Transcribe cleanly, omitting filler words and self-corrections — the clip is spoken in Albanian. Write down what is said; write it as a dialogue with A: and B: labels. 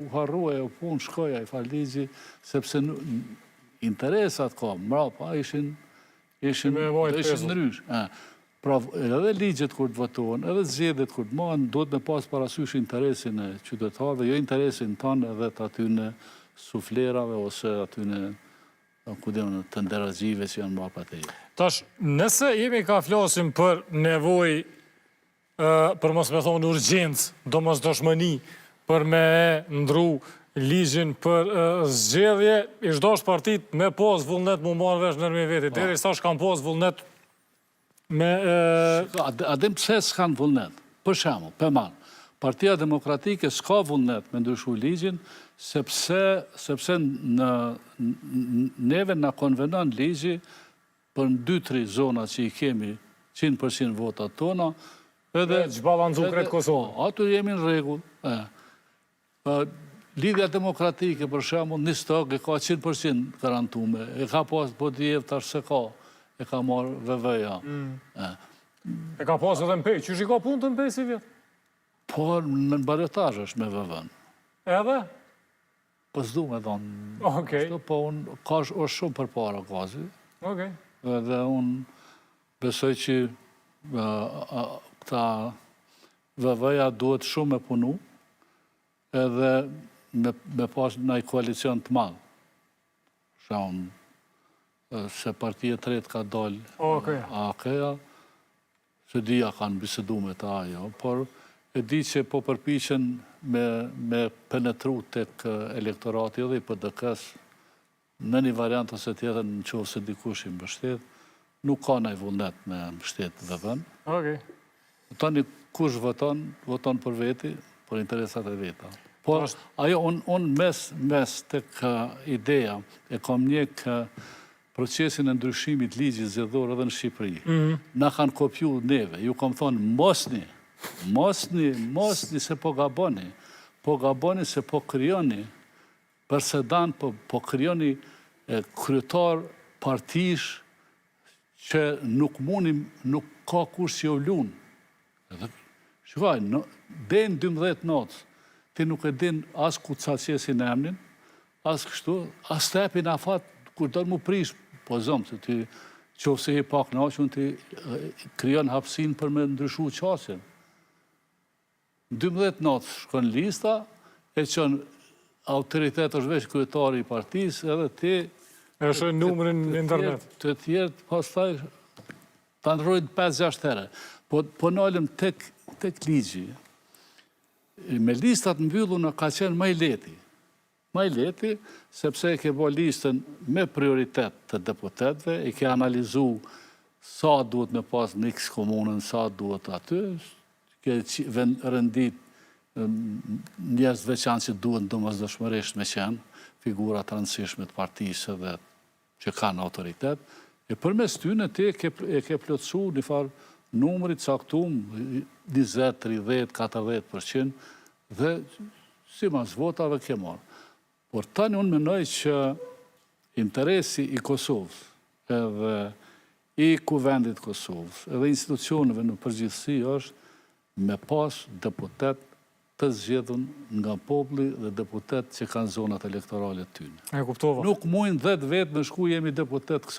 A: u harruaj, u punë, shkoja i ligji, sepse interesat ka, mrapa ishin ndrysh. Pra, edhe ligjet kur të votohen, edhe zgjedhjet kur të marrën, do të me pas parasysh interesin e qytetarëve, jo interesin tonë edhe të atyne suflerave ose atyne të nderazive që janë mrapa te ju.
B: Tash, nëse jemi ka flasim për nevoj, për mos me thonë urgjencë, do mos doshmëni, për me ndru ligjin për zgjedhje, ishdo është partit me pos vullnet mu marrë vesh nërmi veti. Deri sa shkam pos vullnet me...
A: Adem pse s'kan vullnet? Për shemull, për manë. Partia Demokratike s'ka vullnet me ndryshu ligjin, sepse neve në konvenon ligji për në 2-3 zona që i kemi 100% votat tona, edhe...
B: Që balancu kretë Kosovë.
A: Ato jemi në regull. Lidhja Demokratike, për shemull, një stok e ka 100% garantume. E ka pas po djev tash se ka. E ka marrë VV-ja.
B: E ka pas edhe në pej. Qysh i ka punë të në pej si vjetë?
A: Por në balotaj është me VV-n.
B: Edhe?
A: Po s'du me thonë.
B: Okej.
A: Po unë, është shumë për para kazi.
B: Okej.
A: Dhe unë besoj që këta VV-ja duhet shumë me punu, edhe me pas në koalicion të madhë. Shumë, se partije tretë ka dollë AKEA, se dhja kanë bisedu me ta ajo, por e di që po përpichen me penetru tek elektorati edhe i PDK-s në një variant ose tjetër në qovë se dikush i mbështet, nuk ka nëj vullnet me mbështet dhe vën. Tani kush voton për veti, për interesat e veta. Por ajo, unë mes tek ideja e kom njek procesin e ndryshimit ligjit zgjedhor edhe në Shqipëri. Na kanë kopju neve, ju kom thonë mosni se po gaboni se po kryoni, përsedan po kryoni kryetar partish që nuk ka kush që jo lunë. Shkaj, den 12 notës, ti nuk e din as ku të saqesin e emnin, as kështu, as tepin a fatë, kur do të mu prish, po zëmë, se ti qofë se i pak në aqën, ti kryon hapsin për me ndryshu qasjen. 12 natës shkon lista, e qënë autoritet është veç kryetari i partis, edhe ti...
B: E shojnë numërin në internet.
A: Të tjertë, pas taj, të ndrojnë 5-6 tere. Po nalëm tek ligji, me listat mbyllu në ka qenë maj leti. Maj leti, sepse e ke bo listën me prioritet të deputetve, e ke analizu sa duhet me pas në X komunën, sa duhet aty, ke rëndit njerëz veçan që duhet domosdoshmërisht me qenë, figurat të rëndësishme të partisë dhe që kanë autoritet, e përmes tyne ti e ke plotësu një farë numërit saktum 20, 30, 40%, dhe si mas votave ke marë. Por tani unë menoj që interesi i Kosovës, edhe i kuvendit Kosovës, edhe institucionëve në përgjithësi është me pas deputet të zgjedhën nga populli dhe deputet që kanë zonat elektorale tyne.
B: E kuptova.
A: Nuk mujnë 10 vetë me shku jemi deputet kësa.